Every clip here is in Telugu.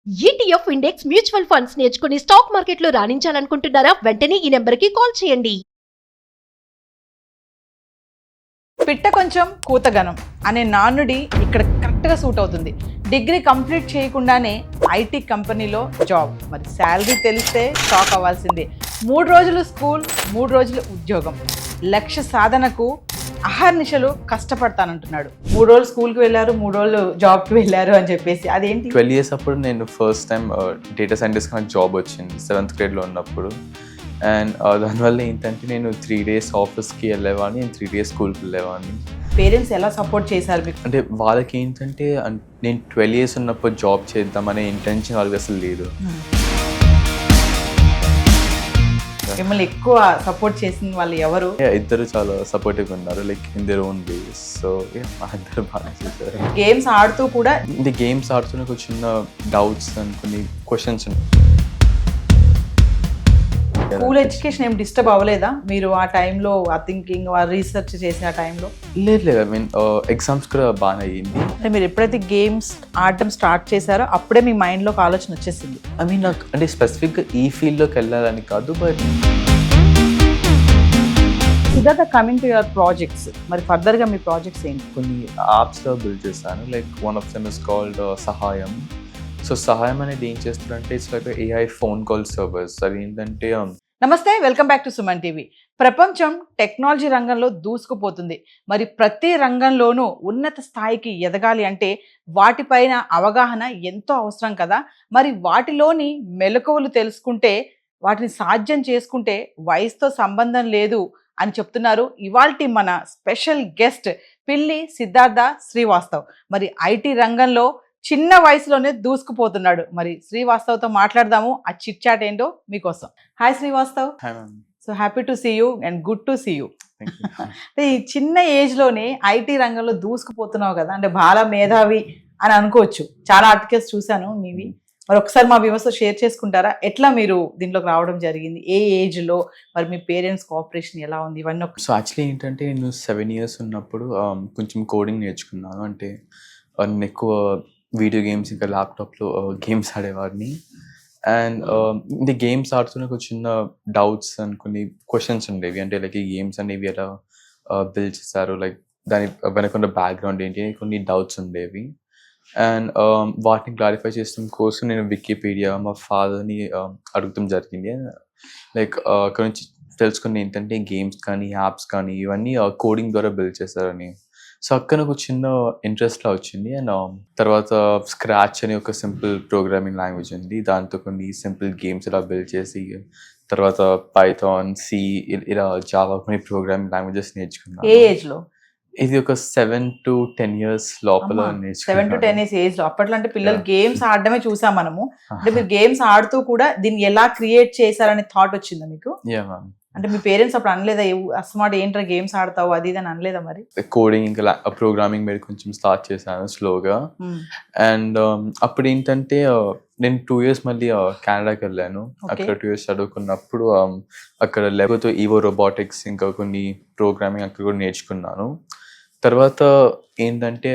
ఈటీఎఫ్ ఇండెక్స్ మ్యూచువల్ ఫండ్స్ నేర్చుకుని స్టాక్ మార్కెట్లో రాణించాలనుకుంటున్నారా? వెంటనే ఈ నెంబర్కి కాల్ చేయండి. పిట్ట కొంచెం కూతగనం అనే నానుడి ఇక్కడ కరెక్ట్గా సూట్ అవుతుంది. డిగ్రీ కంప్లీట్ చేయకుండానే ఐటీ కంపెనీలో జాబ్, మరి శాలరీ తెలిస్తే షాక్ అవ్వాల్సిందే. 3 రోజులు స్కూల్, 3 రోజులు ఉద్యోగం, లక్ష్య సాధనకు అహర్నిశలు కష్టపడతానంటున్నాడు. 3 రోజులు స్కూల్కి వెళ్ళారు, 3 రోజులు జాబ్కి వెళ్ళారు అని చెప్పేసి. అదేంటి? 12 years అప్పుడు నేను ఫస్ట్ టైం డేటా సైంటిస్ట్ నాకు జాబ్ వచ్చింది 7th grade ఉన్నప్పుడు. అండ్ దానివల్ల ఏంటంటే నేను 3 days ఆఫీస్కి వెళ్ళేవాడిని, 3 days స్కూల్కి వెళ్ళేవాడిని. పేరెంట్స్ ఎలా సపోర్ట్ చేశారు మీకు? అంటే వాళ్ళకి ఏంటంటే నేను 12 years ఉన్నప్పుడు జాబ్ చేద్దామనే ఇంటెన్షన్ వాళ్ళకి అసలు లేదు. మిమ్మల్ని ఎక్కువ సపోర్ట్ చేసిన వాళ్ళు ఎవరు? ఇద్దరు చాలా సపోర్టివ్గా ఉన్నారు, like in their own ways. So మా ఇద్దరు బాగా చేశారు. గేమ్స్ ఆడుతూ కూడా అంటే గేమ్స్ ఆడుతూనే ఒక చిన్న డౌట్స్ అండ్ కొన్ని క్వశ్చన్స్ ఉన్నాయి. స్కూల్ ఎడ్యుకేషన్ ఏం డిస్టర్బ్ అవ్వలేదా మీరు ఆ టైంలో? ఆ థింకింగ్, ఆ రీసెర్చ్ చేసిన ఆ టైంలో? లేదు, ఐ మీన్ ఎగ్జామ్స్ కూడా బాగానే అయ్యింది. అంటే మీరు ఎప్పుడైతే గేమ్స్ ఆడటం స్టార్ట్ చేశారో అప్పుడే మీ మైండ్లో ఒక ఆలోచన వచ్చేసింది. ఐ మీన్ నాకు అంటే స్పెసిఫిక్గా ఈ ఫీల్డ్లోకి వెళ్ళాలని కాదు, but Siddhartha, coming to your projects, మరి ఫర్దర్గా మీ ప్రాజెక్ట్స్ ఏంటి? కొన్ని యాప్స్లో బిల్డ్ చేశాను. Like one of them is called సహాయం. సో సహాయం అనేది ఏం చేస్తారంటే it's like AI phone call service. అది ఏంటంటే నమస్తే, welcome back to Suman TV. ప్రపంచం టెక్నాలజీ రంగంలో దూసుకుపోతుంది. మరి ప్రతి రంగంలోనూ ఉన్నత స్థాయికి ఎదగాలి అంటే వాటిపైన అవగాహన ఎంతో అవసరం కదా. మరి వాటిలోని మెలకువలు తెలుసుకుంటే, వాటిని సాధ్యం చేసుకుంటే వయసుతో సంబంధం లేదు అని చెప్తున్నారు ఇవాల్టి మన స్పెషల్ గెస్ట్ పిల్లి సిద్ధార్థ శ్రీవాస్తవ్. మరి ఐటీ రంగంలో చిన్న వయసులోనే దూసుకుపోతున్నాడు. మరి శ్రీవాస్తవ్తో మాట్లాడదాము. ఆ చిట్ చాట్ ఏంటో మీకోసం. Hi Srivastav. So happy to see you and good to see you. అంటే ఈ చిన్న ఏజ్లోనే ఐటీ రంగంలో దూసుకుపోతున్నావు కదా, అంటే బాల మేధావి అని అనుకోవచ్చు. చాలా ఆర్టికల్స్ చూశాను మీవి. మరి ఒకసారి మా వ్యూవర్స్తో షేర్ చేసుకుంటారా? ఎట్లా మీరు దీంట్లోకి రావడం జరిగింది, ఏ ఏజ్లో, మరి మీ పేరెంట్స్ కోఆపరేషన్ ఎలా ఉంది, ఇవన్నీ? సో యాక్చువల్లీ ఏంటంటే నేను 7 years ఉన్నప్పుడు కొంచెం కోడింగ్ నేర్చుకున్నాను. అంటే నేను ఎక్కువ వీడియో గేమ్స్ ఇంకా ల్యాప్టాప్లో గేమ్స్ ఆడేవాడిని. అండ్ ఇది గేమ్స్ ఆడుతూనే ఒక చిన్న డౌట్స్ అండ్ కొన్ని క్వశ్చన్స్ ఉండేవి. అంటే లైక్ ఈ గేమ్స్ అనేవి ఎలా బిల్డ్ చేశారు, లైక్ దాని వెనకున్న బ్యాక్గ్రౌండ్ ఏంటి, కొన్ని డౌట్స్ ఉండేవి. అండ్ వాటిని క్లారిఫై చేయడం కోసం నేను వికీపీడియా, మా ఫాదర్ని అడగటం జరిగింది. లైక్ అక్కడ నుంచి తెలుసుకుని ఏంటంటే గేమ్స్ కానీ యాప్స్ కానీ ఇవన్నీ కోడింగ్ ద్వారా బిల్డ్ చేశారని. సో అక్కడ నాకు చిన్న ఇంట్రెస్ట్లా వచ్చింది. అండ్ తర్వాత స్క్రాచ్ అని ఒక సింపుల్ ప్రోగ్రామింగ్ లాంగ్వేజ్ ఉంది, దాంతో కొన్ని సింపుల్ గేమ్స్ ఇలా బిల్డ్ చేసి, తర్వాత పైథాన్, సి, ఇలా జావా కొన్ని ప్రోగ్రామింగ్ లాంగ్వేజెస్ నేర్చుకున్నాను. ఏ ఏజ్లో? ఇది ఒక 7 to 10 years లోపల 7 to 10 years ఏజ్ లో. అప్పట్లో అంటే పిల్లలు గేమ్స్ ఆడడమే చూసాం మనము. అంటే మీరు గేమ్స్ ఆడుతూ కూడా దీన్ని ఎలా క్రియేట్ చేశారనే థాట్ వచ్చిందా మీకు? అంటే మీ పేరెంట్స్ అప్పుడు అనలేదా అస్మాట్ ఏంట్రా గేమ్స్ ఆడతావు అది ఇది అని అనలేదా? మరి కోడింగ్ ఇంకా ప్రోగ్రామింగ్ మీద కొంచెం స్టార్ట్ చేశాను స్లోగా. అండ్ అప్పుడు ఏంటంటే నేను 2 years మళ్ళీ కెనడాకి వెళ్ళాను. అక్కడ 2 years చదువుకున్నప్పుడు అక్కడ లేకపోతే ఈవో రోబోటిక్స్ ఇంకా కొన్ని ప్రోగ్రామింగ్ అక్కడ కూడా నేర్చుకున్నాను. తర్వాత ఏంటంటే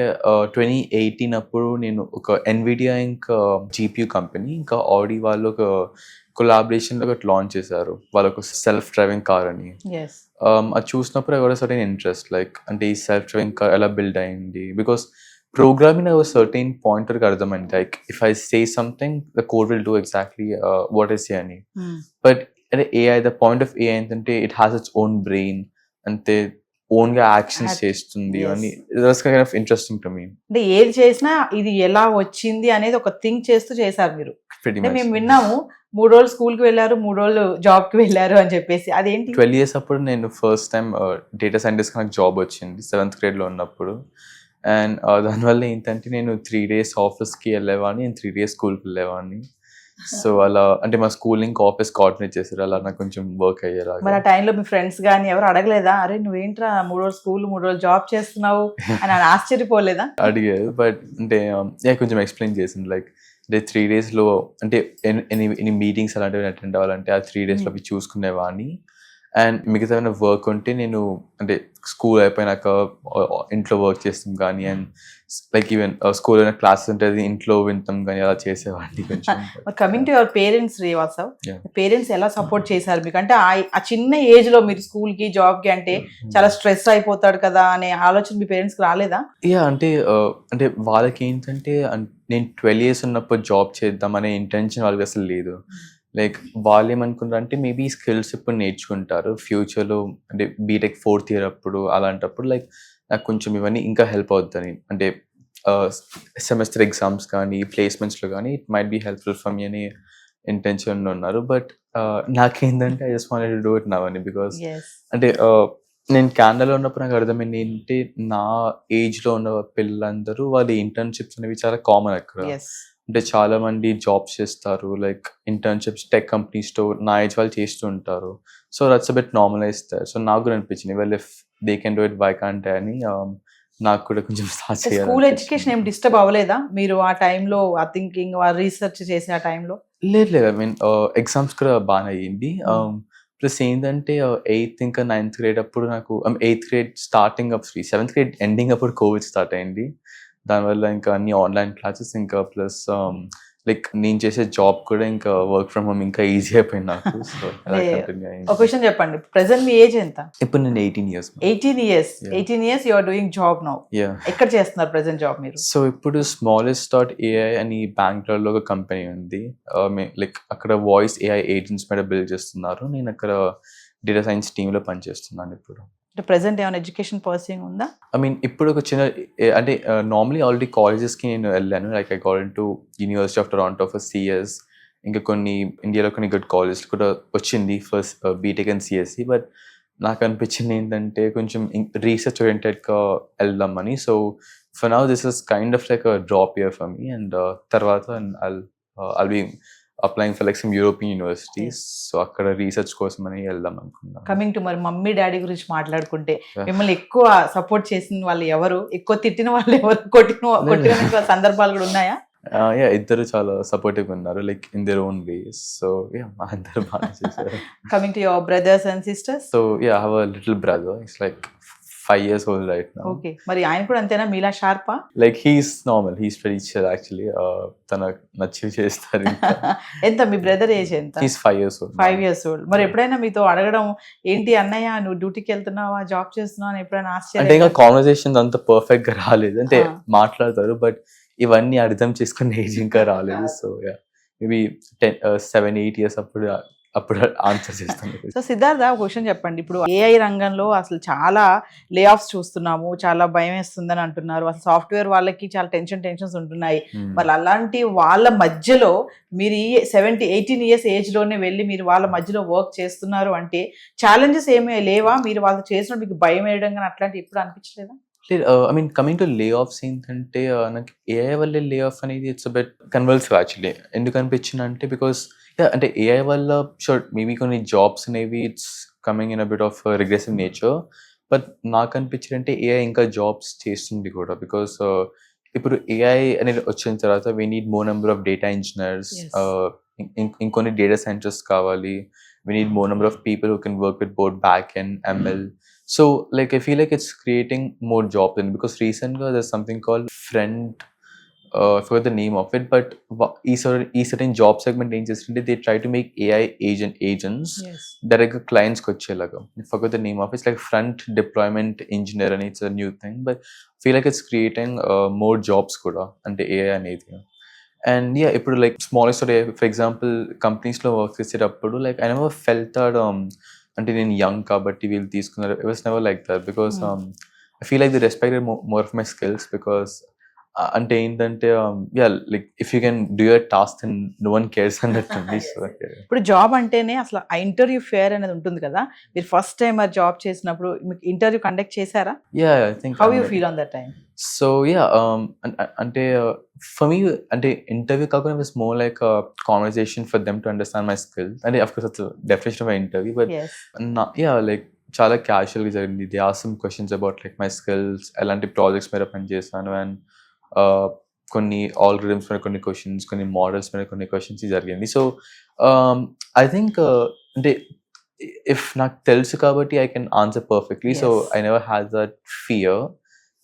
2018 అప్పుడు నేను ఒక ఎన్విడియా ఇంకా జీపీయూ కంపెనీ ఇంకా ఆడి వాళ్ళు ఒక కొలాబరేషన్లో ఒకటి లాంచ్ చేశారు. వాళ్ళు ఒక సెల్ఫ్ డ్రైవింగ్ కార్ అని. అది చూసినప్పుడు కూడా సర్టెన్ ఇంట్రెస్ట్, లైక్ అంటే ఈ సెల్ఫ్ డ్రైవింగ్ కార్ ఎలా బిల్డ్ అయింది. బికాస్ ప్రోగ్రామింగ్ ఒక సర్టెన్ పాయింట్ వరకు అర్థమైంది, like if I say something the code will do exactly what I say అని. బట్ అంటే AI, the point of AI ఏంటంటే it has its own brain, అంటే ఓన్ గా యాక్షన్స్ చేస్తుంది అని. Kind of interesting to me. అంటే ఏది చేసినా ఇది ఎలా వచ్చింది అనేది ఒక థింక్ చేస్తూ చేశారు మీరు. మేము విన్నాము 3 రోజులు స్కూల్కి వెళ్ళారు, 3 రోజులు జాబ్కి వెళ్ళారు అని చెప్పేసి. అదేంటి? 12 years అప్పుడు నేను ఫస్ట్ టైం డేటా సైంటిస్ట్ నాకు జాబ్ వచ్చింది 7th grade ఉన్నప్పుడు. అండ్ దానివల్ల ఏంటంటే నేను 3 days ఆఫీస్కి వెళ్ళేవాడిని, 3 days స్కూల్కి వెళ్ళేవాడిని. సో అలా అంటే మా స్కూల్ ఇంకా ఆఫీస్ కోఆర్డినేట్ చేశారు, అలా నాకు కొంచెం వర్క్ అయ్యేలా. మరి ఆ టైంలో మీ ఫ్రెండ్స్ కానీ ఎవరు అడగలేదా, అరే నువ్వేంట్రా 3 రోజులు స్కూల్ 3 రోజులు జాబ్ చేస్తున్నావు అని ఆశ్చర్యపోలేదా? అడిగారు, బట్ అంటే కొంచెం ఎక్స్ప్లెయిన్ చేసింది. లైక్ అంటే 3 daysలో అంటే ఎన్ని మీటింగ్స్ అలాంటివి అటెండ్ అవ్వాలంటే ఆ 3 daysలో అవి చూసుకునేవాడిని. అండ్ మిగతా వర్క్ ఉంటే నేను అంటే స్కూల్ అయిపోయినాక ఇంట్లో వర్క్ చేస్తాం కానీ and like even school classes ఉంటుంది ఇంట్లో వింటాం కానీ అలా చేసేవాడిని కొంచెం. Coming to your parents Srivastav, Yeah. Parents ఎలా సపోర్ట్ చేశారు మీకు? అంటే ఆ చిన్న ఏజ్ లో మీరు స్కూల్ కి జాబ్ కి అంటే చాలా స్ట్రెస్ అయిపోతాడు కదా అనే ఆలోచన మీ పేరెంట్స్ కి రాలేదా? అంటే వాళ్ళకి ఏంటంటే నేను 12 years ఉన్నప్పుడు జాబ్ చేద్దాం అనే ఇంటెన్షన్ వాళ్ళకి అసలు లేదు. లైక్ వాళ్ళు ఏమనుకున్నారు అంటే మేబీ స్కిల్స్ ఇప్పుడు నేర్చుకుంటారు ఫ్యూచర్లో, అంటే బీటెక్ 4th year అప్పుడు అలాంటప్పుడు లైక్ నాకు కొంచెం ఇవన్నీ ఇంకా హెల్ప్ అవుతుంది. అంటే సెమిస్టర్ ఎగ్జామ్స్ కానీ ప్లేస్మెంట్స్లో కానీ it might be helpful for me అనే ఇంటెన్షన్ ఉన్నారు. బట్ నాకేంటంటే I just wanted to do it now అని. బికాస్ అంటే నేను కెనడాలో ఉన్నప్పుడు నాకు అర్థమైంది ఏంటంటే నా ఏజ్లో ఉన్న పిల్లలందరూ వాళ్ళ ఇంటర్న్షిప్స్ అనేవి చాలా కామన్ అక్కడ. అంటే చాలా మంది జాబ్స్ చేస్తారు, లైక్ ఇంటర్న్షిప్స్ టెక్ కంపెనీస్తో నా ఏజ్ వాళ్ళు చేస్తూ ఉంటారు. So that's a bit normalised. సో నాకు కూడా అనిపించింది well if they can do it why can't అని నాకు కూడా కొంచెం స్టార్ట్ చేయాలి. స్కూల్ ఎడ్యుకేషన్ ఏం డిస్టర్బ్ అవ్వలేదా మీరు ఆ టైంలో? ఆ థింకింగ్ రీసెర్చ్ చేసే ఆ టైంలో? లేదు, ఐ మీన్ ఎగ్జామ్స్ కూడా బాగానే అయ్యింది. ప్లస్ ఏంటంటే 8th ఇంకా 9th grade అప్పుడు నాకు 8th grade starting up 7th grade ending అప్పుడు కోవిడ్ స్టార్ట్ అయింది. దానివల్ల ఇంకా అన్ని ఆన్లైన్ క్లాసెస్ ఇంకా ప్లస్ లైక్ నేను చేసే జాబ్ కూడా ఇంకా వర్క్ ఫ్రమ్ హోమ్ ఇంకా ఈజీ అయిపోయింది నాకు. సో ఒక క్వశ్చన్ చెప్పండి, ప్రెసెంట్ మీ ఏజ్ ఎంత? ఇప్పుడు నేను 18 years. 18 years you are doing job now. ఎక్కడ చేస్తున్నారు ప్రెసెంట్ జాబ్ మీరు? సో ఇప్పుడు smallest.ai అని బెంగళూరులో ఒక కంపెనీ ఉంది. లైక్ అక్కడ వాయిస్ AI ఏజెంట్స్ మీద బిల్డ్ చేస్తున్నారు. నేను అక్కడ డేటా సైన్స్ టీంలో పనిచేస్తున్నాను ఇప్పుడు. అంటే ప్రెసెంట్ ఏమైనా ఎడ్యుకేషన్ పర్సూయింగ్ ఉందా? ఐ మీన్ ఇప్పుడు ఒక చిన్న అంటే నార్మలీ ఆల్రెడీ కాలేజెస్కి నేను వెళ్ళాను. Like I got into University of Toronto for CS. ఇంకా కొన్ని ఇండియాలో కొన్ని గుడ్ కాలేజెస్ కూడా వచ్చింది first BTech and CSE. But నాకు అనిపించింది ఏంటంటే కొంచెం రీసెర్చ్ ఓరియంటెడ్గా వెళ్దామని. So for now this is kind of like drop year for me. And తర్వాత I'll be applying for like some European universities. So అక్కడ రీసెర్చ్ కోసం అని వెళ్దాం అనుకున్నాను. కమింగ్ టు మరి మమ్మీ డాడీ గురించి మాట్లాడుకుంటే మిమ్మల్ని ఎక్కువ సపోర్ట్ చేసిన వాళ్ళు ఎవరు? ఎక్కువ తిట్టిన వాళ్ళు ఎవరు? కొట్టిన సందర్భాలు కూడా ఉన్నాయా? ఇద్దరు చాలా సపోర్టివ్ ఉన్నారు, like in their own ways. So మా ఇద్దరు బాగా చేశారు. Coming to your brothers and sisters? So I have a little brother. It's like 5 years old right now. Okay, మరి ఆయన కూడా అంతేనా మీలా షార్పా? Like he's normal, he's very chill actually. తనకు నచ్చి చేస్తారు. ఎంత మీ బ్రదర్ ఏజ్ ఎంత? He's 5 years old. 5 years old. మరి ఎప్పుడైనా మీతో అడగడం ఏంటి అన్నయ్య నువ్వు డ్యూటీకి వెళ్తున్నావా, జాబ్ చేస్తున్నావా అని ఎప్పుడైనా ఆశ్చర్యం? అంటే ఇంకా కాన్వర్సేషన్ అంత పర్ఫెక్ట్ గా రాలేదు. అంటే మాట్లాడతారు బట్ ఇవన్నీ అర్థం చేసుకునే ఏజ్ ఇంకా రాలేదు. సో మేబీ 7-8 years అప్పుడు ఆన్సర్ చేస్తాను. సో సిద్ధార్థ, ఒక క్వశ్చన్ చెప్పండి. ఇప్పుడు AI రంగంలో అసలు చాలా లే ఆఫ్స్ చూస్తున్నాము, చాలా భయం వేస్తుందని అంటున్నారు. అసలు సాఫ్ట్వేర్ వాళ్ళకి చాలా టెన్షన్స్ ఉంటున్నాయి. మరి అలాంటి వాళ్ళ మధ్యలో మీరు 18 years ఏజ్ లోనే వెళ్ళి మీరు వాళ్ళ మధ్యలో వర్క్ చేస్తున్నారు అంటే ఛాలెంజెస్ ఏమీ లేవా? మీరు వాళ్ళు చేసినప్పుడు మీకు భయం వేయడం కానీ అట్లాంటి ఎప్పుడు అనిపించలేదా? ఐ మీన్ కమింగ్ టు లే ఆఫ్స్ ఏంటంటే నాకు AI వల్ల లే ఆఫ్ అనేది it's a bit convulsive actually. ఎందుకు అనిపించింది అంటే బికాస్ అంటే AI వల్ల షూర్ మేబీ కొన్ని జాబ్స్ అనేవి it's coming in a bit of regressive nature. But నాకు అనిపించింది అంటే AI ఇంకా జాబ్స్ చేస్తుంది కూడా. బికాస్ ఇప్పుడు AI అనేది వచ్చిన తర్వాత we need more number of data engineers, ఇంకొన్ని డేటా సైంటిస్ట్ కావాలి. We need more number of people who can work with both back and ML. So like I feel like it's creating more jobs then, because recently there's something called Friend, I forgot the name of it, but certain job segment they try to make AI agents that are clients kochelaga. I forgot the name of it. It's like Front Deployment Engineer and it's a new thing, but I feel like it's creating more jobs kuda ante AI anedi. And ఇప్పుడు like smallest for example companies లో వర్క్ చేసేటప్పుడు like I never felt that అంటే నేను యంగ్ కాబట్టి వీళ్ళు తీసుకున్నారు. It was never like that because I feel like the respected more of my skills. Because అంటే ఏంటంటే like if you can do your task and no one cares అన్నట్టుంది. ఇప్పుడు జాబ్ అంటేనే అసలు ఆ ఇంటర్వ్యూ ఫేర్ అనేది ఉంటుంది కదా. మీరు ఫస్ట్ టైం ఆ జాబ్ చేసినప్పుడు మీకు ఇంటర్వ్యూ కండక్ట్ చేశారా? I think how you feel on that time? So అంటే ఫర్ మీ అంటే ఇంటర్వ్యూ కాకుండా it's more like conversation for them to understand my skills. అంటే of course it's definition of interview, but like చాలా క్యాజువల్గా జరిగింది. They ask some questions about like my skills, ఎలాంటి ప్రాజెక్ట్స్ మీద పనిచేస్తాను, అండ్ కొన్ని ఆల్గరిథమ్స్ మీద కొన్ని క్వశ్చన్స్, కొన్ని మోడల్స్ మీద కొన్ని క్వశ్చన్స్ జరిగింది. సో ఐ థింక్ అంటే ఇఫ్ నాకు తెలుసు కాబట్టి I can answer perfectly. So Yes. I never had that fear,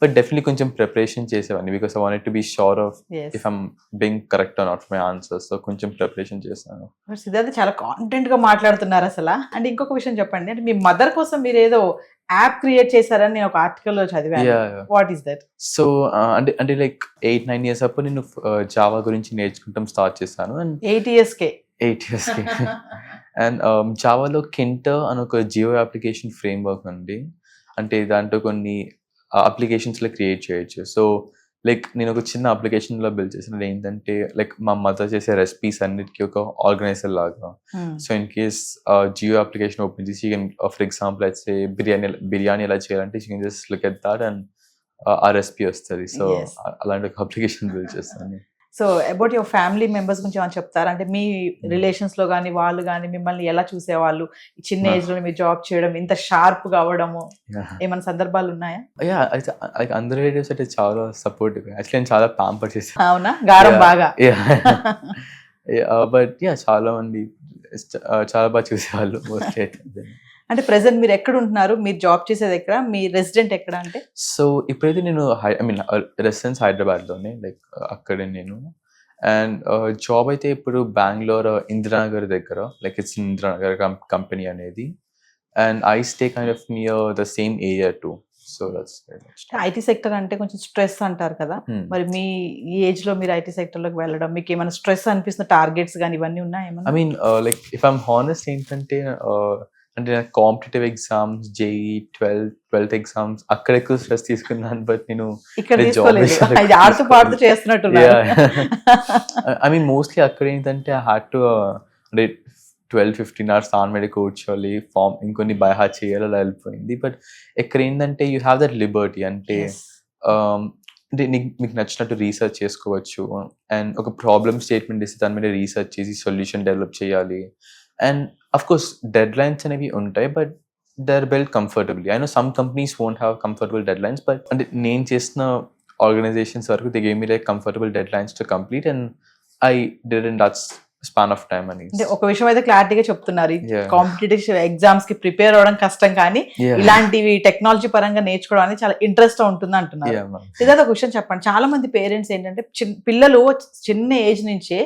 but definitely కొంచెం ప్రిపరేషన్ చేసేవాడిని because I wanted to be sure of Yes. If I'm being correct or not my answers. So కొంచెం ప్రిపరేషన్ చేశాను. మరి సిద్ధార్థ్ చాలా కాన్ఫిడెంట్ గా మాట్లాడుతున్నారు అసలు. అంటే ఇంకొక విషయం చెప్పండి, అంటే మీ మదర్ కోసం మీరు ఏదో యాప్ క్రియేట్ చేశారని నేను ఒక ఆర్టికల్ లో చదివాను. Yeah. What is that? So అంటే లైక్ 8-9 years అప్పుడు నేను జావా గురించి నేర్చుకుంటాం స్టార్ట్ చేశాను. అండ్ 8 years కే 8 yearsకి అండ్ జావాలో కింటర్ అని ఒక జియో అప్లికేషన్ ఫ్రేమ్ వర్క్ ఉంది. అంటే దాంట్లో కొన్ని అప్లికేషన్స్లో క్రియేట్ చేయొచ్చు. సో లైక్ నేను ఒక చిన్న అప్లికేషన్లో బిల్డ్ చేసినది ఏంటంటే లైక్ మా మదర్ చేసే రెసిపీస్ అన్నిటికీ ఒక ఆర్గనైజర్ లాగా. So in case Jio application open చేసి ఫర్ ఎగ్జాంపుల్ అయితే బిర్యానీ ఎలా చేయాలంటే you can just look at that and ఆ రెసిపీ వస్తుంది. సో Yes. అలాంటి ఒక అప్లికేషన్ బిల్డ్ చేస్తాను. So about your family members గురించి ఏమైనా చెప్తారా? అంటే మీ రిలేషన్స్ లో కానీ వాళ్ళు కానీ మిమ్మల్ని ఎలా చూసేవాళ్ళు? ఈ చిన్న Ah. ఏజ్ లో మీరు జాబ్ చేయడం, ఇంత షార్ప్ గా అవ్వడము, ఏమైనా సందర్భాలు ఉన్నాయా? అయితే లైక్ అందరి రిలేటివ్స్ అయితే చాలా సపోర్టివ్. యాక్చువల్లీ నేను చాలా ప్యాంపర్ చేశాను. అవునా? గారం బాగా. బట్ చాలా మంది చాలా బాగా చూసేవాళ్ళు మోస్ట్లీ అయితే. అంటే ప్రెసెంట్ మీరు ఎక్కడ ఉంటున్నారు? మీరు జాబ్ చేసేది ఎక్కడ? మీ రెసిడెంట్ ఎక్కడ? అంటే సో ఇప్పుడైతే నేను ఐ మీన్ రెసిడెన్స్ హైదరాబాద్లోనే, లైక్ అక్కడే నేను. అండ్ జాబ్ అయితే ఇప్పుడు బెంగళూరు ఇందిరానగర్ దగ్గర, లైక్ ఇట్స్ ఇందిరానగర్ కంపెనీ అనేది. And I stay kind of near the same area to. So that's IT sector అంటే కొంచెం స్ట్రెస్ అంటారు కదా, మరి మీ ఈ ఏజ్ లో మీరు ఐటీ సెక్టర్ లోకి వెళ్ళడం మీకు ఏమైనా స్ట్రెస్ అనిపిస్తున్న టార్గెట్స్ కానీ ఇవన్నీ ఉన్నాయా? I mean like if I'm honest ఏంటంటే అంటే నాకు competitive exams, JEE, 12th exams అక్కడ ఎక్కువ స్ట్రెస్ తీసుకున్నాను. బట్ నేను ఇక్కడ job తీసుకోలేదు, చేశాను. ఇది ఆడుతూ పాడుతూ చేస్తున్నట్టున్నారు. ఐ మీన్ మోస్ట్లీ అక్కడ ఏంటంటే ఐ హ్యాడ్ టు అంటే 12-15 hours దాని మీద కూర్చోవాలి, ఫామ్ ఇంకొన్ని బై హార్ట్ చేయాలి, అలా వెళ్ళిపోయింది. బట్ ఇక్కడ ఏంటంటే యూ హ్యావ్ దట్ లిబర్టీ. అంటే Yes. అంటే మీకు నచ్చినట్టు రీసెర్చ్ చేసుకోవచ్చు. అండ్ ఒక ప్రాబ్లమ్ స్టేట్మెంట్ ఇస్తే దాని మీద రీసెర్చ్ చేసి సొల్యూషన్ డెవలప్ చేయాలి. And of course deadlines అనేవి ఉంటాయి, but they are build comfortably. I know some companies won't have comfortable deadlines, but అంటే నేను చేసిన ఆర్గనైజేషన్స్ వరకు they gave me like comfortable deadlines to complete and I did in that span of time అని. అంటే ఒక విషయం అయితే క్లారిటీగా చెప్తున్నారు, Yeah. కాంపిటేటివ్ ఎగ్జామ్స్ కి ప్రిపేర్ అవ్వడం కష్టం, కానీ Yeah. ఇలాంటివి టెక్నాలజీ పరంగా నేర్చుకోవడం అనేది చాలా ఇంట్రెస్ట్ ఉంటుంది అంటున్నారు. Yeah, ma'am. ఇదొక క్వశ్చన్ చెప్పండి. చాలా మంది పేరెంట్స్ ఏంటంటే పిల్లలు చిన్న ఏజ్ నుంచే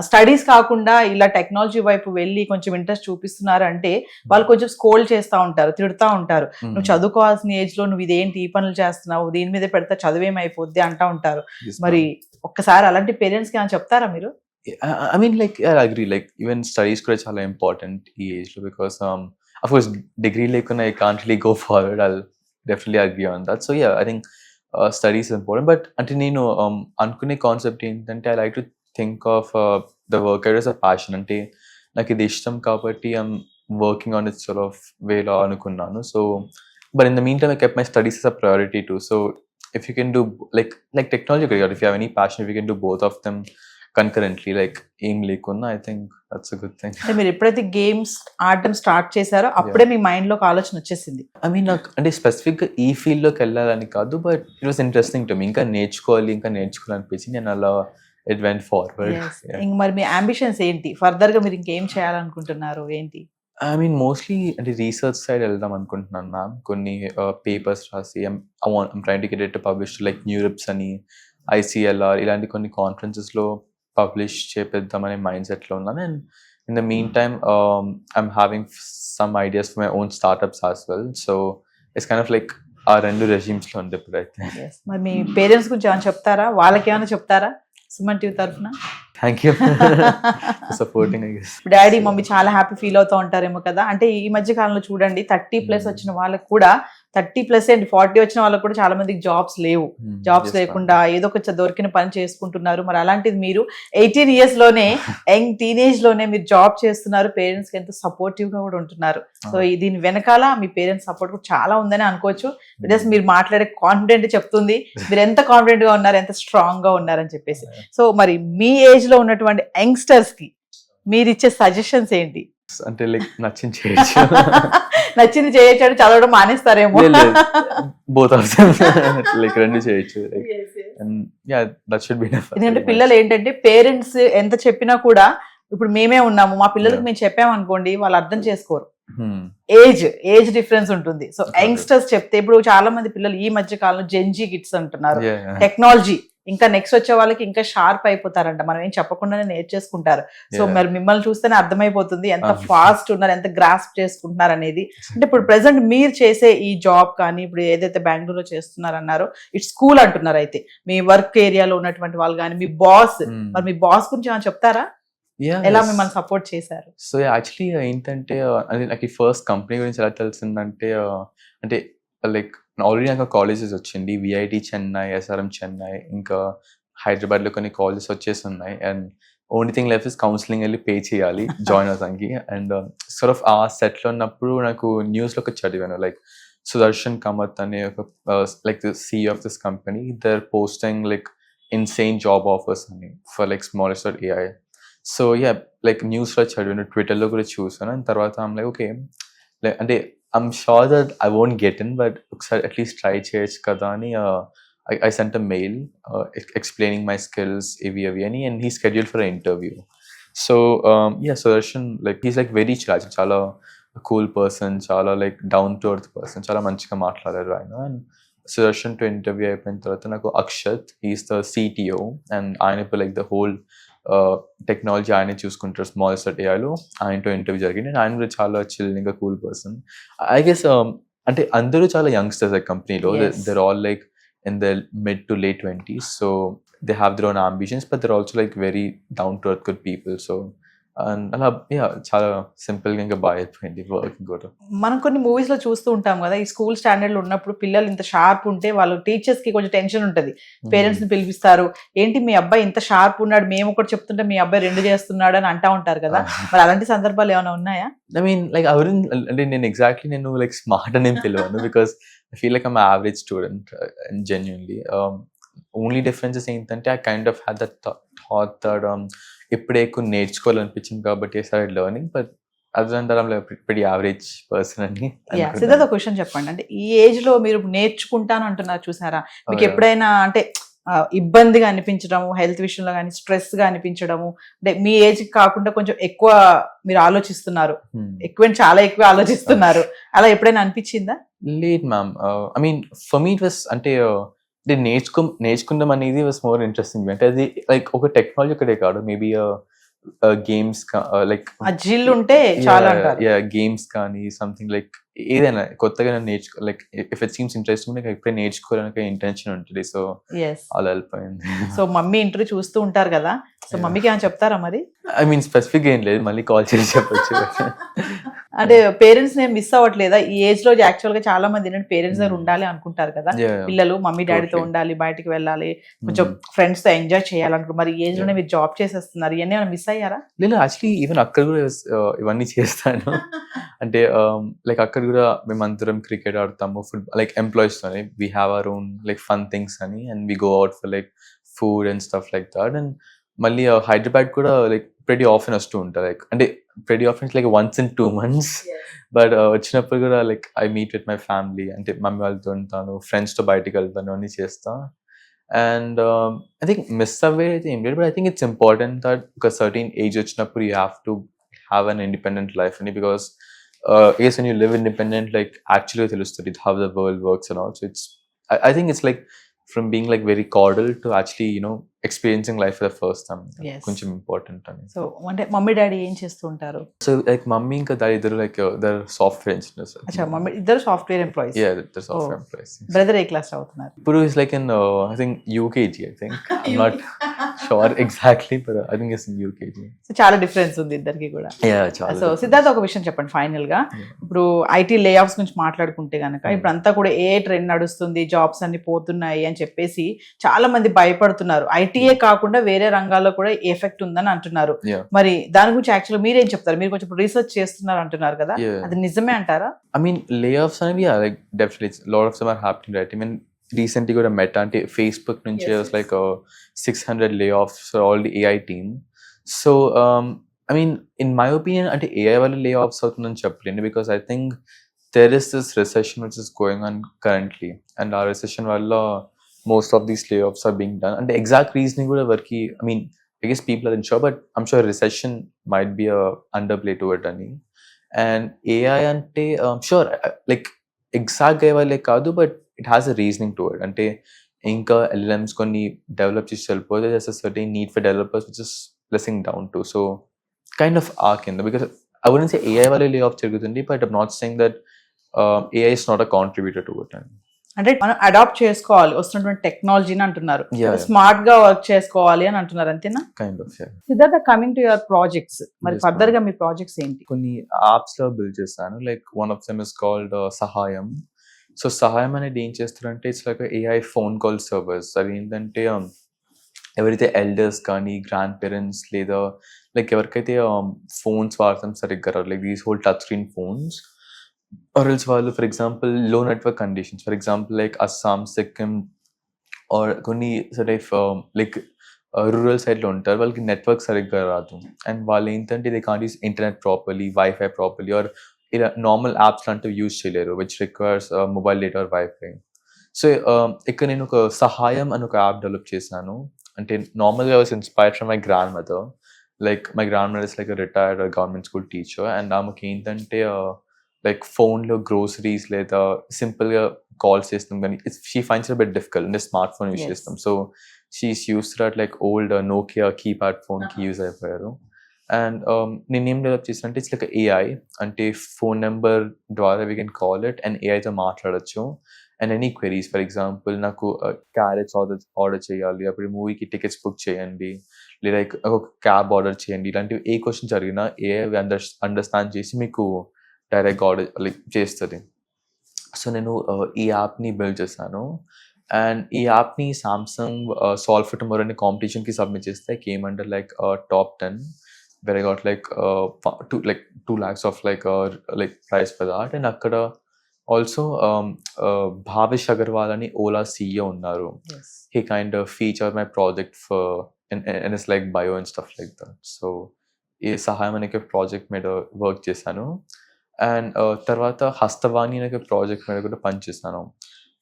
స్టడీస్ కాకుండా ఇలా టెక్నాలజీ వైపు వెళ్ళి కొంచెం ఇంట్రెస్ట్ చూపిస్తున్నారు అంటే వాళ్ళు కొంచెం స్కోల్డ్ చేస్తూ ఉంటారు, తిడుతూ ఉంటారు. నువ్వు చదువుకోవాల్సిన ఏజ్ లో నువ్వు ఇదేంటి ఈ పనులు చేస్తున్నావు, దీని మీద పెడితే చదువేమైపోద్ది అంటా ఉంటారు. Yes, మరి ma'am. ఒక్కసారి అలాంటి పేరెంట్స్ కి ఏమైనా చెప్తారా మీరు? I mean, like, I agree. Like, even studies కూడా చాలా important ఈ age లో, because of course degree లేకుండా I can't really go forward. I'll definitely agree on that. So yeah, I think studies is important. But అంటే నేను అనుకునే కాన్సెప్ట్ ఏంటంటే I like to think of the work as a passion. అంటే నాకు ఇది ఇష్టం కాబట్టి I'm working on it sort of way లో అనుకున్నాను. So but in the meantime I kept my studies as a priority too. So if you can do like technology career, if you have any passion, if you can do both of them concurrently, like ఏం లేకున్నా, I think that's a good thing. అంటే మీరు ఎప్పుడైతే గేమ్స్ ఆడటం స్టార్ట్ చేశారో అప్పుడే మీ మైండ్ లో ఒక ఆలోచన వచ్చేసింది. I mean, నాకు అంటే స్పెసిఫిక్గా ఈ ఫీల్డ్లోకి వెళ్ళాలని కాదు, but it was interesting to me. ఇంకా నేర్చుకోవాలనిపించింది, నేను అలా ఇట్ వెంట్ ఫార్వర్డ్. ఇంక మరి మీ అంబిషన్స్ ఏంటి? ఫర్దర్ గా మీరు ఇంకేం చేయాలనుకుంటున్నారు ఏంటి? ఐ మీన్ మోస్ట్లీ అంటే రీసెర్చ్ సైడ్ వెళ్దాం అనుకుంటున్నాను మ్యామ్. కొన్ని పేపర్స్ రాసి I'm trying to get it publish like NeurIPS అని, ICLR ఇలాంటి కొన్ని కాన్ఫరెన్సెస్లో పబ్లిష్ చేపిద్దామనే మైండ్ సెట్లో ఉన్నాను. And in the mean time I'm having some ideas for my own startups as well. So it's kind of like ఆ రెండు రెజ్యూమ్స్లో ఉంది ఇప్పుడైతే. మరి మీ పేరెంట్స్ గురించి ఏమైనా చెప్తారా? వాళ్ళకి ఏమైనా చెప్తారా సుమన్ టీవీ తరఫున? Thank you supporting. I guess daddy mummy చాలా హ్యాపీ ఫీల్ అవుతూ ఉంటారేమో కదా. అంటే ఈ మధ్య కాలంలో చూడండి 30+ వచ్చిన వాళ్ళకి కూడా 30+ ఏంటి 40 వచ్చిన వాళ్ళకి కూడా చాలా మందికి జాబ్స్ లేవు. జాబ్స్ లేకుండా ఏదో కొంచెం దొరికిన పని చేసుకుంటున్నారు. మరి అలాంటిది మీరు 18 years లోనే యంగ్ టీనేజ్ లోనే మీరు జాబ్ చేస్తున్నారు, పేరెంట్స్ కి ఎంతో సపోర్టివ్ గా కూడా ఉంటున్నారు. సో దీని వెనకాల మీ పేరెంట్స్ సపోర్ట్ కూడా చాలా ఉందని అనుకోవచ్చు. బికాస్ మీరు మాట్లాడే కాన్ఫిడెంట్ చెప్తుంది మీరు ఎంత కాన్ఫిడెంట్ గా ఉన్నారు, ఎంత స్ట్రాంగ్ గా ఉన్నారని చెప్పేసి. సో మరి మీ ఏజ్ లో ఉన్నటువంటి యంగ్స్టర్స్ కి మీరు ఇచ్చే సజెషన్స్ ఏంటి? అంటే లైక్ నచ్చింది చేయొచ్చు, నచ్చింది చేయొచ్చు, చదవడం మానేస్తారేమో. బోత్ ఆఫ్ దెమ్ లైక్ రెండు చేయొచ్చు. And yeah that should be enough. ఎందుకంటే పిల్లలు ఏంటంటే పేరెంట్స్ ఎంత చెప్పినా కూడా ఇప్పుడు మేమే ఉన్నాము, మా పిల్లలకు మేము చెప్పామనుకోండి వాళ్ళు అర్థం చేసుకోరు. ఏజ్ డిఫరెన్స్ ఉంటుంది. సో యంగ్స్టర్స్ చెప్తే ఇప్పుడు చాలా మంది పిల్లలు ఈ మధ్య కాలంలో జెన్జీ కిడ్స్ అంటున్నారు. టెక్నాలజీ ఇంకా నెక్స్ట్ వచ్చే వాళ్ళకి ఇంకా షార్ప్ అయిపోతారంట, మనం ఏం చెప్పకుండానే నేర్చేసుకుంటారు. సో మరి మిమ్మల్ని చూస్తేనే అర్థమైపోతుంది ఎంత ఫాస్ట్ ఉన్నారు, ఎంత గ్రాస్ప్ చేసుకుంటున్నారు అనేది. అంటే ఇప్పుడు ప్రెసెంట్ మీరు చేసే ఈ జాబ్ కానీ ఇప్పుడు ఏదైతే బెంగళూరులో చేస్తున్నారన్నారో ఇట్స్ స్కూల్ అంటున్నారు, అయితే మీ వర్క్ ఏరియాలో ఉన్నటువంటి వాళ్ళు కానీ మీ బాస్, మరి మీ బాస్ గురించి ఏమైనా చెప్తారా? ఎలా మిమ్మల్ని సపోర్ట్ చేశారు? సో యాక్చువల్లీ ఏంటంటే అది నాకు ఈ ఫస్ట్ కంపెనీ గురించి ఎలా తెలిసిందంటే అంటే లైక్ ఆల్రెడీ నాకు కాలేజెస్ వచ్చింది, విఐటి చెన్నై, ఎస్ఆర్ఎం చెన్నై, ఇంకా హైదరాబాద్లో కొన్ని కాలేజెస్ వచ్చేసి ఉన్నాయి. And only thing life is counselling వెళ్ళి పే చేయాలి జాయిన్ అవుతానికి. అండ్ సార్ట్ ఆఫ్ ఆ సెట్లో ఉన్నప్పుడు నాకు న్యూస్లో ఒక చదివాను, లైక్ సుదర్శన్ కమత్ అనే ఒక like the CEO of this company, there posting like insane job offers అని for like smallest AI. So yeah like న్యూస్లో చదివాను, ట్విట్టర్లో కూడా చూసాను. అండ్ తర్వాత ఐమ్ లైక్ ఓకే, అంటే I'm sure that I won't get in, but at least try చేయొచ్చు కదా అని I sent a mail explaining my skills, AV, and he scheduled for an interview. So yeah, Sudarshan, like he's like very chill, చాలా cool person, చాలా like down to earth person, చాలా మంచిగా మాట్లాడారు ఆయన. And Sudarshan తో ఇంటర్వ్యూ అయిపోయిన తర్వాత నాకు Akshat, he's the CTO, and ఆయన ఇప్పుడు like the whole టెక్నాలజీ ఆయన చూసుకుంటారు స్మాలెస్ట్ AIలో. ఆయనతో ఇంటర్వ్యూ జరిగింది. ఆయన కూడా చాలా చిల్, ఇంకా కూల్ పర్సన్. ఐ గెస్ అంటే అందరూ చాలా యంగ్స్టర్స్ ఆ కంపెనీలో, they're all like in the mid to late 20s. So they have their own ambitions, but they're also like very down to earth good people. So అలా చాలా సింపుల్ గా ఇంకా బాగా అయిపోయింది వర్క్ కూడా. మనం కొన్ని మూవీస్ లో చూస్తూ ఉంటాం కదా, ఈ స్కూల్ స్టాండర్డ్ లో ఉన్నప్పుడు పిల్లలు ఇంత షార్ప్ ఉంటే వాళ్ళు టీచర్స్ కి కొంచెం టెన్షన్ ఉంటది, పేరెంట్స్ ని పిలిపిస్తారు, ఏంటి మీ అబ్బాయి ఇంత షార్ప్ ఉన్నాడు, మేము ఒకటి చెప్తుంటే మీ అబ్బాయి 2 చేస్తున్నాడు అని అంటా ఉంటారు కదా. మరి అలాంటి సందర్భాలు ఏమైనా ఉన్నాయా? ఐ మీన్ లైక్ అంటే నేను ఎగ్జాక్ట్లీ నేను లైక్ స్మార్ట్ అని పిలవను, because I feel like I'm average student and genuinely. Only differences ఏంటంటే I kind of had that thought that ఇప్పుడే ఎక్కువ నేర్చుకోవాలనిపించింది కాబట్టి started learning, but other than that I'm like pretty average person అని. సిద్ధార్థ, క్వశ్చన్ చెప్పండి, అంటే ఈ ఏజ్ లో మీరు నేర్చుకుంటాను అంటున్నారు చూసారా, మీకు ఎప్పుడైనా అంటే ఇబ్బందిగా అనిపించడము, హెల్త్ విషయంలో కానీ స్ట్రెస్ గా అనిపించడము, అంటే మీ ఏజ్ కాకుండా కొంచెం ఎక్కువ మీరు ఆలోచిస్తున్నారు, చాలా ఎక్కువ ఆలోచిస్తున్నారు, అలా ఎప్పుడైనా అనిపించిందా? లేదు ma'am. I mean for me it was అంటే నేర్చుకుందాం అనేది వాస్ మోర్ ఇంట్రెస్టింగ్. అంటే అది లైక్ ఒక టెక్నాలజీ ఒకటే కాదు, మేబీ గేమ్స్ లైక్ జిల్ ఉంటే చాలా గేమ్స్ కానీ సంథింగ్ లైక్ ఏదైనా కొత్తగా నేర్చుకో, like if it seems interesting నాకు ఇప్పుడే నేర్చుకోవాలని ఇంటెన్షన్ ఉంటుంది. సో అలా వెళ్ళిపోయింది. సో మమ్మీ ఇంటర్వ్యూ చూస్తూ ఉంటారు కదా, సో మమ్మీకి ఏమైనా చెప్తారా మరి? ఐ మీన్ స్పెసిఫిక్ ఏం లేదు, మళ్ళీ కాల్ చేసి చెప్పొచ్చు. అంటే పేరెంట్స్ నేను మిస్ అవ్వట్లేదా ఈ ఏజ్ లో? యాక్చువల్ గా చాలా మంది ఏంటంటే పేరెంట్స్ దగ్గర ఉండాలి అనుకుంటారు కదా, పిల్లలు మమ్మీ డాడీతో ఉండాలి, బయటకు వెళ్ళాలి, కొంచెం ఫ్రెండ్స్ తో ఎంజాయ్ చేయాలనుకుంటారు. మరి ఈ ఏజ్ లోనే మీరు జాబ్ చేసేస్తున్నారు, ఇవన్నీ మిస్ అయ్యారా? లేదు, యాక్చువల్లీ ఈవెన్ అక్కడ కూడా ఇవన్నీ చేస్తాను. అంటే లైక్ అక్కడ కూడా మేమందరం క్రికెట్ ఆడతాము, ఫుట్బాల్, లైక్ ఎంప్లాయీస్ తోనే we have our own like fun things అని, and we go out for like food and stuff like that. And మళ్ళీ హైదరాబాద్ కూడా లైక్ pretty often వస్తూ ఉంటారు, లైక్ అంటే pretty often like once in 2 months. But వచ్చినప్పుడు కూడా like I meet with my family, అంటే మమ్మీ వాళ్ళతో ఉంటాను, ఫ్రెండ్స్ తో బయటకు వెళ్తాను, అన్నీ చేస్తా. అండ్ ఐ థింక్ మిస్ అవే అయితే ఏం లేదు, but I think it's important that ఒక సర్టెన్ ఏజ్ వచ్చినప్పుడు you have to have an independent life అని, because yes, when you live independent, like actually తెలుస్తుంది how the world works and all. So it's I think it's like from being like very cordial to actually, you know, experiencing life for the first time. కొంచెం ఇంపార్టెంట్ అని. సో అంటే మమ్మీ డాడీ ఏం చేస్తూ ఉంటారు? సో లైక్ మమ్మీ ఇంకా డాడీ ఇద్దరు లైక్ దర్ సాఫ్ట్వేర్ ఇంజనీర్స్. అచ్చా, మమ్మీ ఇద్దరు సాఫ్ట్వేర్ ఎంప్లాయీస్. యా, ఇద్దరు సాఫ్ట్వేర్ ఎంప్లాయీస్. బ్రదర్ ఏ క్లాస్ చదువుతున్నారు ఇప్పుడు? Is like in I think UKG. I think I'm not sure exactly, but I think it's in UKG. So చాలా డిఫరెన్స్ ఉంది ఇద్దరికి కూడా. యా, చాలా. సో సిద్ధార్థ, ఒక విషయం చెప్పండి ఫైనల్ గా, ఇప్పుడు IT లే ఆఫ్స్ గురించి మాట్లాడుకుంటే గనక ఇప్పుడు అంతా కూడా ఏ ట్రెండ్ నడుస్తుంది, జాబ్స్ అన్ని పోతున్నాయి అని చెప్పేసి చాలా మంది భయపడుతున్నారు. ITయే కాకుండా వేరే రంగాల్లో కూడా ఎఫెక్ట్ ఉందని అంటున్నారు. మరి దాని గురించి యాక్చువల్గా మీరేం చెప్తారు? మీరు కొంచెం రీసెర్చ్ చేస్తున్నారు అంటున్నారు కదా, అది నిజమే అంటారా? ఐ మీన్ లే ఆఫ్స్ అనేవి like definitely lot of them are happening, right? I mean recently కూడా మెటా అంటే ఫేస్బుక్ నుంచి like 600 layoffs for all the AI team. So I mean in my opinion అంటే AI వల్ల లే ఆఫ్స్ అవుతుందని చెప్పలేను, because I think there is this recession which is going on currently, and our recession valla most of these layoffs are being done, and the exact reasoning kuda varki, I mean I guess people are unsure, but I'm sure recession might be a underplay to it ani. And AI అంటే షూర్ లైక్ ఎగ్జాక్ట్గా వాళ్ళే కాదు, but it has a reasoning to it. అంటే ఇంకా ఎల్ఎల్ఎమ్స్ కొన్ని డెవలప్ చేసి వెళ్ళిపోతే just a certain need for developers which is pulsing down to. So kind of ఆ కింద, because I wouldn't say AI వల్ల లే ఆఫ్ జరుగుతుంది, but I'm not saying that AI is not a contributor to it. అంటే మనం అడాప్ట్ చేసుకోవాలి వస్తున్నటువంటి టెక్నాలజీని అంటున్నారు, Yeah. స్మార్ట్ గా వర్క్ చేసుకోవాలి అని అంటున్నారు, అంతేనా? Kind of Siddhartha, coming to your projects, మరి Yes, ఫర్దర్ గా మీ ప్రాజెక్ట్స్ ఏంటి? కొన్ని యాప్స్ లో బిల్డ్ చేశాను. Like one of them is called సహాయం. సో సహాయం అనేది ఏం చేస్తారంటే it's like AI phone call servers. అది ఏంటంటే ఎవరైతే ఎల్డర్స్ కానీ గ్రాండ్ పేరెంట్స్ లేదా లైక్ ఎవరికైతే ఫోన్స్ వాడతాం సరిగ్గా రాదు, like these whole touch screen phones, or else వాళ్ళు ఫర్ ఎగ్జాంపుల్ లో network conditions, for example like Assam, Sikkim or కొన్ని లైక్ రూరల్ సైడ్లో ఉంటారు, వాళ్ళకి నెట్వర్క్ సరిగ్గా రాదు. అండ్ వాళ్ళు ఏంటంటే they can't use internet properly, wifi properly, or ఇలా నార్మల్ యాప్స్ లాంటివి యూజ్ చేయలేరు which requires mobile data or wifi. So ఇక్కడ నేను ఒక సహాయం అని ఒక యాప్ డెవలప్ చేశాను. అంటే నార్మల్గా was inspired from my grand mother. Like my grand mother is like retired government school teacher, and ఆమెకి ఏంటంటే లైక్ ఫోన్లో గ్రోసరీస్ లేదా సింపుల్గా కాల్స్ చేస్తాం కానీ she finds it bit difficult, అంటే స్మార్ట్ ఫోన్ యూజ్ Yes. చేస్తాం. So she's use that like old Nokia keypad ఫోన్కి యూజ్ అయిపోయారు. అండ్ నేనేం డెవలప్ చేసానంటే ఇట్స్ లైక్ ఏఐ, అంటే ఫోన్ నెంబర్ ద్వారా we can call it and ఏఐతో మాట్లాడచ్చు. And any queries, for example నాకు క్యారెట్స్ ఆర్డర్ చేయాలి, అప్పుడు మూవీకి టికెట్స్ బుక్ చేయండి, లేదా ఒక క్యాబ్ ఆర్డర్ చేయండి, ఇలాంటివి ఏ క్వశ్చన్స్ అడిగినా ఏఐ అండర్స్టాండ్ చేసి మీకు డైరెక్ట్ ఆర్డర్ లైక్ చేస్తుంది. సో నేను ఈ యాప్ని బిల్డ్ చేశాను. అండ్ ఈ యాప్ని సామ్సంగ్ సాల్వ్ ఫర్ టుమారో అనే కాంపిటీషన్కి సబ్మిట్ చేస్తే came under like top 10, where I got like 2 lakhs of like prize for that. And అక్కడ also Bhavish Agarwal అని Ola CEO ఉన్నారు. He kind of featured my project for and it's like bio and stuff like that. So ఈ సహాయం అనే ప్రాజెక్ట్ మీద వర్క్ చేశాను. అండ్ తర్వాత హస్తవాణి అనే ప్రాజెక్ట్ మీద కూడా పనిచేస్తాను.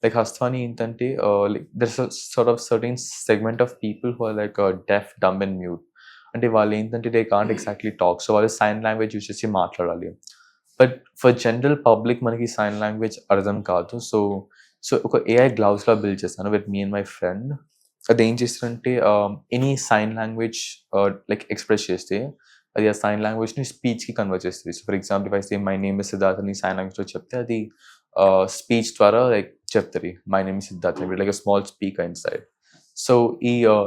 లైక్ హస్తవాణి ఏంటంటే like there is sort of certain segment of people who are like deaf, dumb and mute. అంటే వాళ్ళు ఏంటంటే they can't exactly talk, so వాళ్ళు సైన్ లాంగ్వేజ్ యూజ్ చేసి మాట్లాడాలి. బట్ ఫర్ జనరల్ పబ్లిక్ మనకి సైన్ లాంగ్వేజ్ అర్థం కాదు. సో ఒక ఏఐ గ్లౌస్లా బిల్డ్ చేస్తాను with me and my friend. అది ఏం చేస్తారంటే any sign language like express చేస్తే అది ఆ సైన్ లాంగ్వేజ్ని స్పీచ్కి కన్వర్ట్ చేస్తుంది. So for example I say my name is Siddharth అని సైన్ లాంగ్వేజ్లో చెప్తే అది స్పీచ్ ద్వారా లైక్ చెప్తుంది మై నేమ్ ఇస్ సిద్ధార్థ్ అని, like small speaker in side. So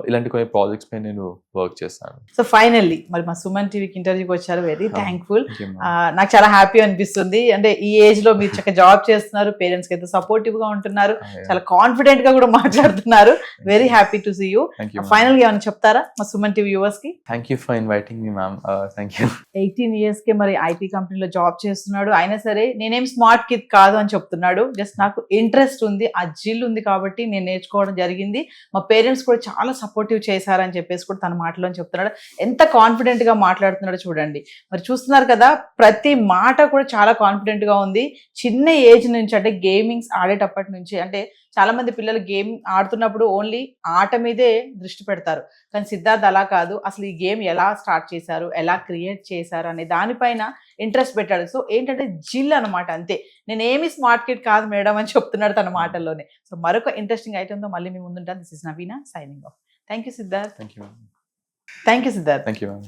ఇలాంటి కొన్ని ప్రాజెక్ట్స్ పై నేను వర్క్ చేస్తాను. సో ఫైనల్లీ మరి మా సుమన్ టీవీకి ఇంటర్వ్యూకి వచ్చారు, very thankful. Thank you, ma'am. నాకు చాలా హ్యాపీ అనిపిస్తుంది. అంటే ఈ ఏజ్ లో మీరు చక్కగా జాబ్ చేస్తున్నారు, పేరెంట్స్ కి ఎంతో సపోర్టివ్ గా ఉంటున్నారు, Yeah. చాలా కాన్ఫిడెంట్ గా కూడా మాట్లాడుతున్నారు. Very happy to see you. Thank you, ma'am. Final గా ఏమైనా చెప్తారా మా సుమన్ టీవీ వ్యూవర్స్ కి? Thank you for inviting me, ma'am. Thank you. 18 years కి మరి ఐటీ కంపెనీలో జాబ్ చేస్తున్నాడు. అయినా సరే నేనేం స్మార్ట్ కిడ్ కాదు అని చెప్తున్నాడు. జస్ట్ నాకు ఇంట్రెస్ట్ ఉంది, ఆ జిల్ ఉంది కాబట్టి నేను నేర్చుకోవడం జరిగింది. మా పేరెంట్స్ కూడా చాలా సపోర్టివ్ చేశారని చెప్పేసి కూడా తన మాటలో చెప్తున్నాడు. ఎంత కాన్ఫిడెంట్ గా మాట్లాడుతున్నాడో చూడండి. మరి చూస్తున్నారు కదా, ప్రతి మాట కూడా చాలా కాన్ఫిడెంట్ గా ఉంది. చిన్న ఏజ్ నుంచి, అంటే గేమింగ్స్ ఆడేటప్పటి నుంచి, అంటే చాలా మంది పిల్లలు గేమ్ ఆడుతున్నప్పుడు ఓన్లీ ఆట మీదే దృష్టి పెడతారు. కానీ సిద్ధార్థ్ అలా కాదు, అసలు ఈ గేమ్ ఎలా స్టార్ట్ చేశారు, ఎలా క్రియేట్ చేశారు అనే దానిపైన ఇంట్రెస్ట్ పెట్టాడు. సో ఏంటంటే జిల్ అనమాట, అంతే. నేనేమి స్మార్ట్ కిడ్ కాదు మేడం అని చెప్తున్నాడు తన మాటల్లోనే. సో మరొక ఇంట్రెస్టింగ్ ఐటెంతో మళ్ళీ మేము ముందుంటాం. This is Naveena signing off. Thank you Siddharth. Thank you, ma'am. Thank you Siddharth. Thank you, ma'am.